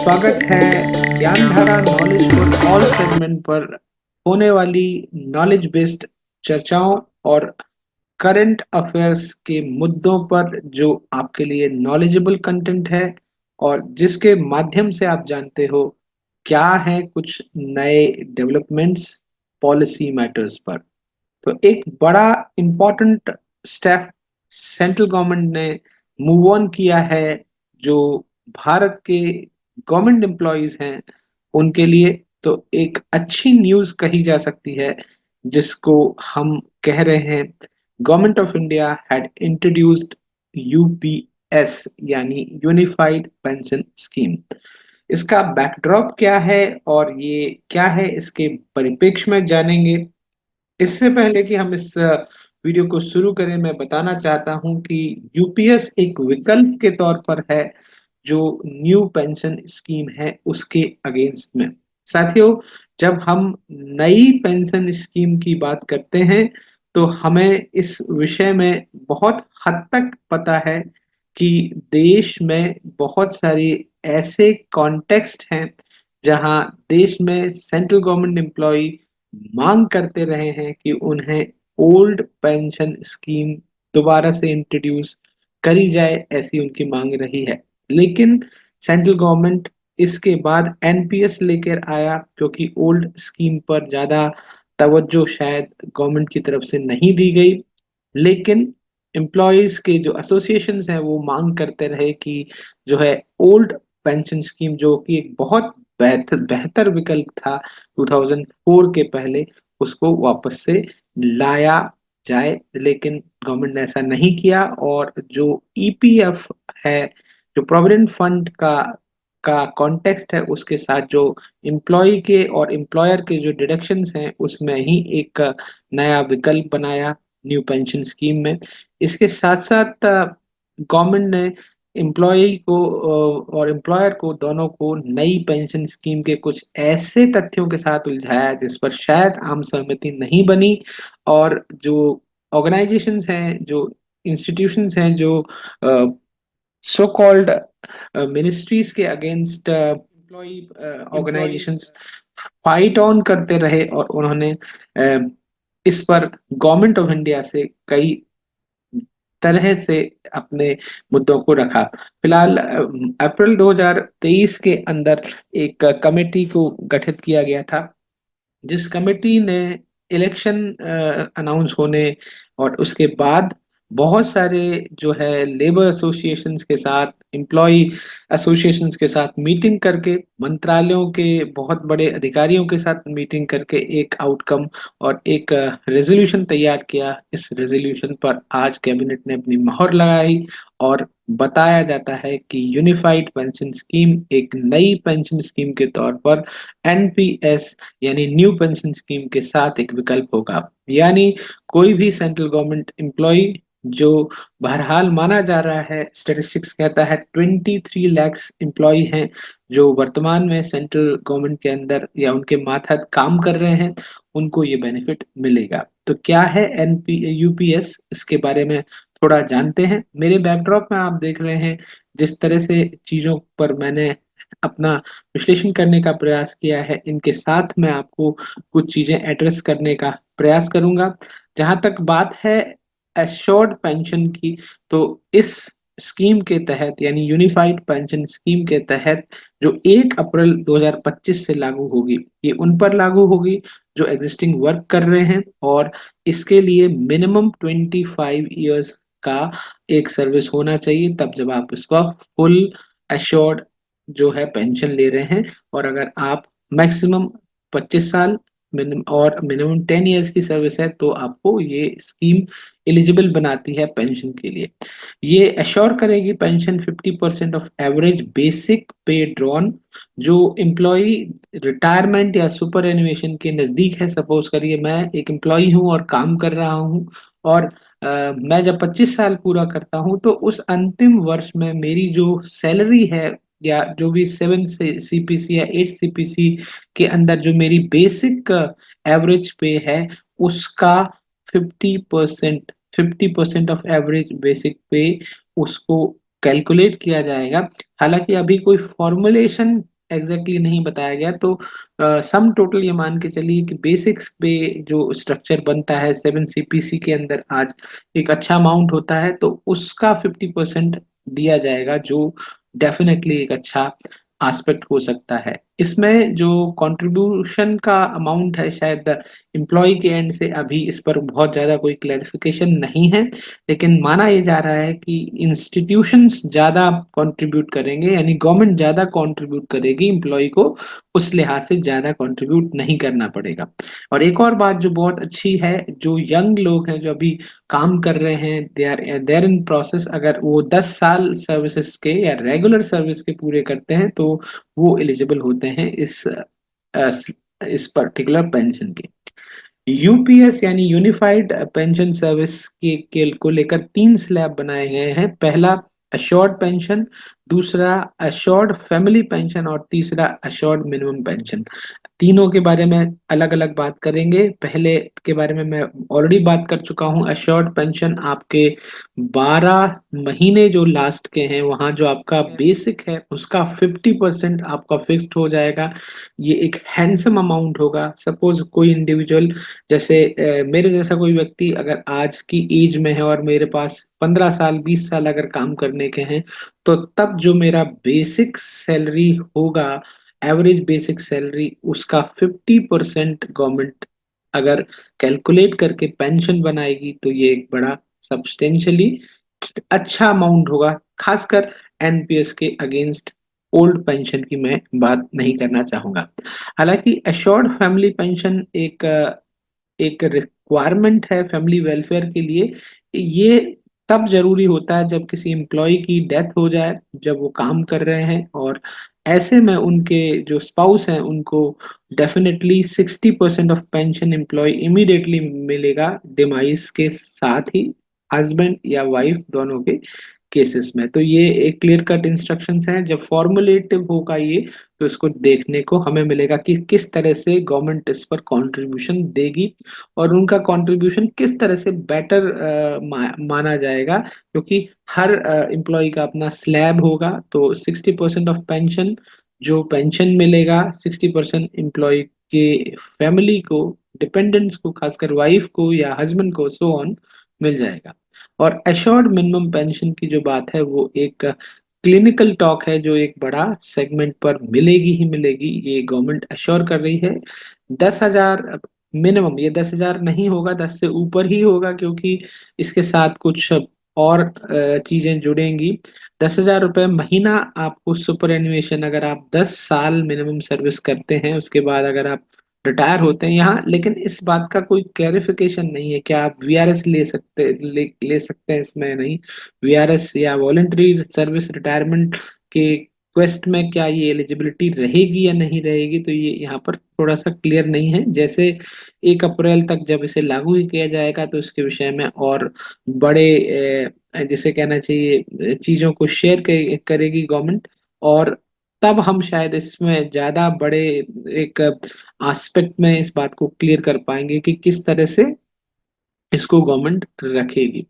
स्वागत है Gyandhara knowledge for all segment पर होने वाली नॉलेज बेस्ड चर्चाओं और करंट अफेयर्स के मुद्दों पर जो आपके लिए नॉलेजेबल कंटेंट है और जिसके माध्यम से आप जानते हो क्या है कुछ नए डेवलपमेंट्स पॉलिसी मैटर्स पर। तो एक बड़ा इम्पोर्टेंट स्टेप सेंट्रल गवर्नमेंट ने मूव ऑन किया है जो भारत के गवर्नमेंट एम्प्लॉयज हैं उनके लिए। तो एक अच्छी न्यूज़ कही जा सकती है जिसको हम कह रहे हैं government of India had introduced UPS यानी यूनिफाइड पेंशन स्कीम। इसका बैकड्रॉप क्या है और ये क्या है इसके परिप्रेक्ष्य में जानेंगे। इससे पहले कि हम इस वीडियो को शुरू करें मैं बताना चाहता हूं कि यूपीएस एक विकल्प के तौर पर है जो न्यू पेंशन स्कीम है उसके अगेंस्ट में। साथियों, जब हम नई पेंशन स्कीम की बात करते हैं तो हमें इस विषय में बहुत हद तक पता है कि देश में बहुत सारी ऐसे कॉन्टेक्स्ट हैं जहां देश में सेंट्रल गवर्नमेंट एम्प्लॉय मांग करते रहे हैं कि उन्हें ओल्ड पेंशन स्कीम दोबारा से इंट्रोड्यूस करी जाए, ऐसी उनकी मांग रही है। लेकिन सेंट्रल गवर्नमेंट इसके बाद एनपीएस लेकर आया क्योंकि ओल्ड स्कीम पर ज्यादा तवज्जो शायद गवर्नमेंट की तरफ से नहीं दी गई। लेकिन एम्प्लॉयज के जो एसोसिएशंस हैं वो मांग करते रहे कि जो है ओल्ड पेंशन स्कीम जो कि एक बहुत बेहतर बेहतर विकल्प था 2004 के पहले, उसको वापस से लाया जाए। लेकिन गवर्नमेंट ने ऐसा नहीं किया और जो ईपीएफ है, जो प्रोविडेंट फंड का कॉन्टेक्स्ट है, उसके साथ जो एम्प्लॉय के और एम्प्लॉयर के जो डिडक्शंस हैं उसमें ही एक नया विकल्प बनाया न्यू पेंशन स्कीम में। इसके साथ साथ गवर्नमेंट ने एम्प्लॉय को और एम्प्लॉयर को दोनों को नई पेंशन स्कीम के कुछ ऐसे तथ्यों के साथ उलझाया जिस पर शायद आम सहमति नहीं बनी। और जो ऑर्गेनाइजेशंस हैं, जो इंस्टीट्यूशंस हैं, जो सो कॉल्ड मिनिस्ट्रीज के against employ organisations fight on करते रहे और उन्होंने इस पर गवर्नमेंट ऑफ इंडिया से कई तरह से अपने मुद्दों को रखा। फिलहाल अप्रैल 2023 के अंदर एक कमेटी को गठित किया गया था जिस कमेटी ने इलेक्शन अनाउंस होने और उसके बाद बहुत सारे जो है लेबर एसोसिएशंस के साथ, एम्प्लॉय एसोसिएशंस के साथ मीटिंग करके, मंत्रालयों के बहुत बड़े अधिकारियों के साथ मीटिंग करके एक आउटकम और एक रेजोल्यूशन तैयार किया। इस रेजोल्यूशन पर आज कैबिनेट ने अपनी मोहर लगाई और बताया जाता है कि यूनिफाइड पेंशन स्कीम एक नई पेंशन स्कीम के तौर पर एनपीएस यानी न्यू पेंशन स्कीम के साथ एक विकल्प होगा। यानी कोई भी सेंट्रल गवर्नमेंट एम्प्लॉय जो बहरहाल माना जा रहा है, स्टेटिस्टिक्स कहता है 23 लाख एम्प्लॉय हैं जो वर्तमान में सेंट्रल गवर्नमेंट के अंदर या उनके मातहत काम कर रहे हैं, उनको ये बेनिफिट मिलेगा। तो क्या है एनपी यूपीएस, इसके बारे में थोड़ा जानते हैं। मेरे बैकड्रॉप में आप देख रहे हैं जिस तरह से चीजों पर मैंने अपना विश्लेषण करने का प्रयास किया है, इनके साथ मैं आपको कुछ चीजें एड्रेस करने का प्रयास करूंगा। जहां तक बात है एश्योर्ड पेंशन की, तो इस स्कीम के तहत यानी यूनिफाइड पेंशन स्कीम के तहत जो 1 अप्रैल 2025 से लागू होगी, ये उन पर लागू होगी जो एग्जिस्टिंग वर्क कर रहे हैं और इसके लिए मिनिमम 25 ईयर्स का एक सर्विस होना चाहिए, तब जब आप इसका फुल एश्योर्ड जो है पेंशन ले रहे हैं। और अगर आप मैक्सिमम 25 साल मिनिमम 10 ईयर्स की सर्विस है तो आपको ये स्कीम एलिजिबल बनाती है पेंशन के लिए। ये एश्योर करेगी पेंशन 50% ऑफ एवरेज बेसिक पे ड्रॉन। जो एम्प्लॉय रिटायरमेंट या सुपर एनुएशन के नजदीक है, सपोज करिए मैं एक एम्प्लॉय हूं और काम कर रहा हूं और मैं जब 25 साल पूरा करता हूं तो उस अंतिम वर्ष में मेरी जो सैलरी है या जो भी 7 सीपीसी या 8 सीपीसी के अंदर जो मेरी बेसिक एवरेज पे है उसका 50% ऑफ एवरेज बेसिक पे उसको कैलकुलेट किया जाएगा। हालांकि अभी कोई फॉर्मुलेशन एग्जैक्टली नहीं बताया गया, तो सम टोटल ये मान के चलिए कि बेसिक्स पे जो स्ट्रक्चर बनता है 7 CPC के अंदर आज एक अच्छा अमाउंट होता है, तो उसका 50% दिया जाएगा, जो डेफिनेटली एक अच्छा एस्पेक्ट हो सकता है। इसमें जो कंट्रीब्यूशन का अमाउंट है, शायद एम्प्लॉय के एंड से अभी इस पर बहुत ज़्यादा कोई क्लैरिफिकेशन नहीं है, लेकिन माना ये जा रहा है कि इंस्टीट्यूशंस ज़्यादा कंट्रीब्यूट करेंगे, यानी गवर्नमेंट ज़्यादा कंट्रीब्यूट करेगी एम्प्लॉय को, उस लिहाज से ज़्यादा कंट्रीब्यूट नहीं करना पड़ेगा। और एक और बात जो बहुत अच्छी है, जो यंग लोग हैं जो अभी काम कर रहे हैं, दे आर इन प्रोसेस, अगर वो 10 साल सर्विसेज के या रेगुलर सर्विस के पूरे करते हैं तो वो एलिजिबल होते हैं अ, इस पर्टिकुलर पेंशन के। यूपीएस यानी यूनिफाइड पेंशन सर्विस के को लेकर 3 स्लैब बनाए गए हैं। पहला अश्योर्ड पेंशन, दूसरा अश्योर्ड फैमिली पेंशन और तीसरा अश्योर्ड मिनिमम पेंशन। तीनों के बारे में अलग अलग बात करेंगे। पहले के बारे में मैं ऑलरेडी बात कर चुका हूँ। अश्योर्ड पेंशन आपके 12 महीने जो लास्ट के हैं, वहाँ जो आपका बेसिक है उसका 50% आपका फिक्स्ड हो जाएगा। ये एक हैंडसम अमाउंट होगा। सपोज कोई इंडिविजुअल, जैसे मेरे जैसा कोई व्यक्ति अगर आज की एज में है और मेरे पास 15 साल 20 साल अगर काम करने के हैं, तो तब जो मेरा बेसिक सैलरी होगा, एवरेज बेसिक सैलरी, उसका 50% गवर्नमेंट अगर कैलकुलेट करके पेंशन बनाएगी, तो ये एक बड़ा सब्सटेंशियली अच्छा अमाउंट होगा। खासकर एनपीएस के अगेंस्ट ओल्ड पेंशन की मैं बात नहीं करना चाहूंगा। हालांकि अश्योर्ड फैमिली पेंशन एक रिक्वायरमेंट है फैमिली वेलफेयर के लिए। ये तब जरूरी होता है जब किसी एम्प्लॉय की डेथ हो जाए, जब वो काम कर रहे हैं, और ऐसे में उनके जो स्पाउस हैं उनको definitely 60% of pension employ immediately मिलेगा, डिमाइस के साथ ही, हस्बैंड या वाइफ दोनों के केसेस में। तो ये एक क्लियर कट इंस्ट्रक्शंस हैं। जब फॉर्मुलेटिव होगा ये, तो इसको देखने को हमें मिलेगा कि किस तरह से गवर्नमेंट इस पर कंट्रीब्यूशन देगी, और उनका कंट्रीब्यूशन किस तरह से बेटर माना जाएगा, क्योंकि हर एम्प्लॉय का अपना स्लैब होगा। तो 60% ऑफ पेंशन, जो पेंशन मिलेगा, 60% एम्प्लॉय के फैमिली को, डिपेंडेंट्स को, खासकर वाइफ को या हस्बैंड को, सो ऑन, मिल जाएगा। और एश्योर्ड मिनिमम पेंशन की जो बात है, वो एक क्लिनिकल टॉक है, जो एक बड़ा सेगमेंट पर मिलेगी ही मिलेगी, ये गवर्नमेंट अश्योर कर रही है। 10,000 मिनिमम, ये 10,000 नहीं होगा, 10 से ऊपर ही होगा, क्योंकि इसके साथ कुछ और चीजें जुड़ेंगी। 10,000 रुपये महीना आपको सुपर एनुएशन, अगर आप 10 साल मिनिमम सर्विस करते हैं, उसके बाद अगर आप रिटायर होते हैं यहाँ, लेकिन इस बात का कोई क्लैरिफिकेशन नहीं है कि आप वीआरएस ले सकते हैं, इसमें नहीं। वीआरएस या वॉलंटरी सर्विस रिटायरमेंट के क्वेस्ट में क्या ये एलिजिबिलिटी रहेगी या नहीं रहेगी, तो ये यहाँ पर थोड़ा सा क्लियर नहीं है। जैसे 1 अप्रैल तक जब इसे लागू ही किया जाएगा, तो इसके विषय में और बड़े जिसे कहना चाहिए चीजों को शेयर करेगी गवर्नमेंट, और तब हम शायद इसमें ज्यादा बड़े एक एस्पेक्ट में इस बात को क्लियर कर पाएंगे कि किस तरह से इसको गवर्नमेंट रखेगी।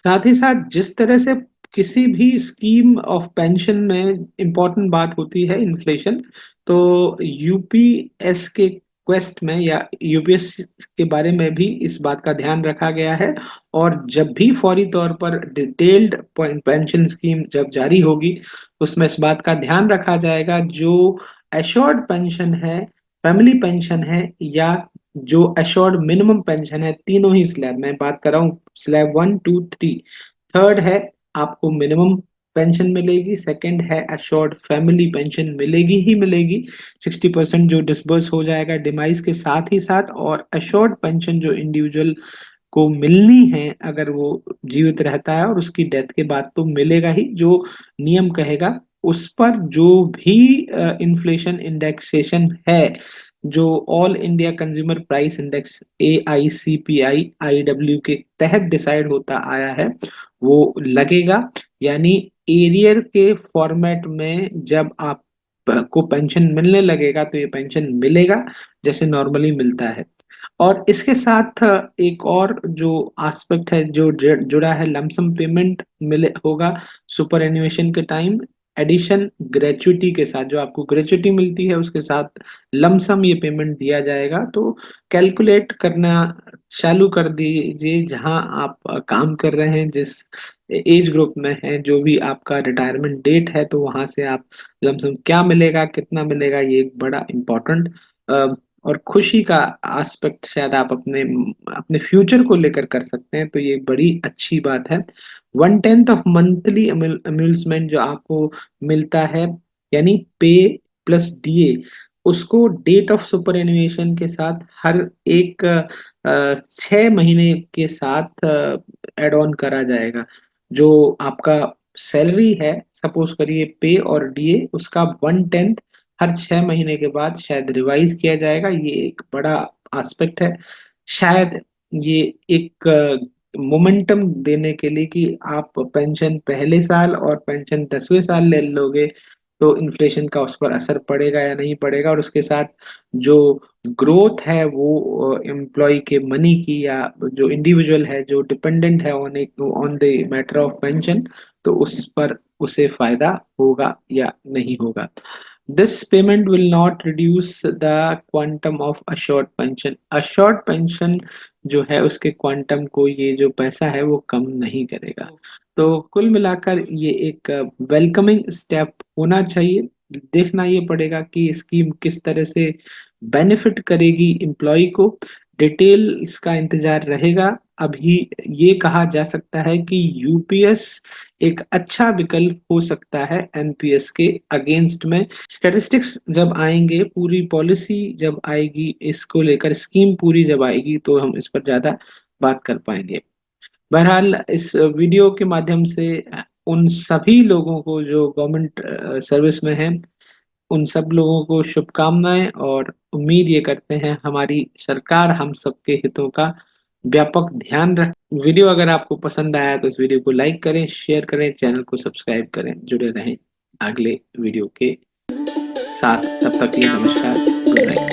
साथ ही साथ जिस तरह से किसी भी स्कीम ऑफ पेंशन में इम्पोर्टेंट बात होती है इन्फ्लेशन, तो यूपीएस के क्वेस्ट में या यूपीएस के बारे में भी इस बात का ध्यान रखा गया है। और जब भी फौरी तौर पर डिटेल्ड पेंशन स्कीम जब जारी होगी, उसमें इस बात का ध्यान रखा जाएगा, जो एश्योर्ड पेंशन है, फैमिली पेंशन है, या जो एश्योर्ड मिनिमम पेंशन है, तीनों ही स्लैब, मैं बात कर रहा हूँ स्लैब 1 2 3। थर्ड है आपको मिनिमम पेंशन मिलेगी, सेकंड है एश्योर्ड फैमिली पेंशन मिलेगी ही मिलेगी, 60% जो डिसबर्स हो जाएगा डिमाइस के साथ ही साथ, और एश्योर्ड पेंशन जो इंडिविजुअल को मिलनी है अगर वो जीवित रहता है, और उसकी डेथ के बाद तो मिलेगा ही, जो नियम कहेगा। उस पर जो भी इन्फ्लेशन इंडेक्सेशन है, जो all India consumer price index AICPI IW के तहत डिसाइड होता आया है, वो लगेगा। यानी एरियर के फॉर्मेट में जब आप को पेंशन मिलने लगेगा, तो ये पेंशन मिलेगा जैसे नॉर्मली मिलता है। और इसके साथ एक और जो एस्पेक्ट है जो जुड़ा है, लमसम पेमेंट मिले होगा सुपर एन्युएशन के टाइम। एडिशन ग्रेचुइटी के साथ, जो आपको ग्रेचुइटी मिलती है उसके साथ लमसम ये पेमेंट दिया जाएगा। तो कैलकुलेट करना चालू कर दीजिए, जहां आप काम कर रहे हैं, जिस एज ग्रुप में है, जो भी आपका रिटायरमेंट डेट है, तो वहां से आप लमसम क्या मिलेगा, कितना मिलेगा, ये एक बड़ा इम्पोर्टेंट और खुशी का एस्पेक्ट शायद आप अपने अपने फ्यूचर को लेकर कर सकते हैं। तो ये बड़ी अच्छी बात है। 1/10 ऑफ मंथली अम्यूजमेंट जो आपको मिलता है, यानी पे प्लस डीए, उसको डेट ऑफ सुपर एनुएशन के साथ हर एक 6 महीने के साथ एड ऑन करा जाएगा। जो आपका सैलरी है, सपोज करिए पे और डीए, उसका 1/10 हर 6 महीने के बाद शायद रिवाइज किया जाएगा। ये एक बड़ा एस्पेक्ट है। शायद ये एक मोमेंटम देने के लिए कि आप पेंशन पहले साल और पेंशन 10वें साल ले लोगे तो इन्फ्लेशन का उस पर असर पड़ेगा या नहीं पड़ेगा, और उसके साथ जो ग्रोथ है वो एम्प्लॉय के मनी की, या जो इंडिविजुअल है जो डिपेंडेंट है on the matter of pension, तो उस पर उसे फायदा होगा या नहीं होगा। This payment will not reduce the quantum of assured pension. Assured pension जो है उसके क्वांटम को ये जो पैसा है वो कम नहीं करेगा। तो कुल मिलाकर ये एक वेलकमिंग स्टेप होना चाहिए। देखना ये पड़ेगा कि स्कीम किस तरह से बेनिफिट करेगी एम्प्लॉय को। डिटेल इसका इंतजार रहेगा। अभी ये कहा जा सकता है कि यूपीएस एक अच्छा विकल्प हो सकता है एनपीएस के अगेंस्ट में। स्टैटिस्टिक्स जब आएंगे, पूरी पॉलिसी जब आएगी, इसको लेकर स्कीम पूरी जब आएगी, तो हम इस पर ज्यादा बात कर पाएंगे। बहरहाल इस वीडियो के माध्यम से उन सभी लोगों को जो गवर्नमेंट सर्विस में हैं, उन सब लोगों को शुभकामनाएं, और उम्मीद ये करते हैं हमारी सरकार हम सबके हितों का व्यापक ध्यान रख। वीडियो अगर आपको पसंद आया तो इस वीडियो को लाइक करें, शेयर करें, चैनल को सब्सक्राइब करें। जुड़े रहें अगले वीडियो के साथ। तब तक के लिए नमस्कार, गुड नाइट।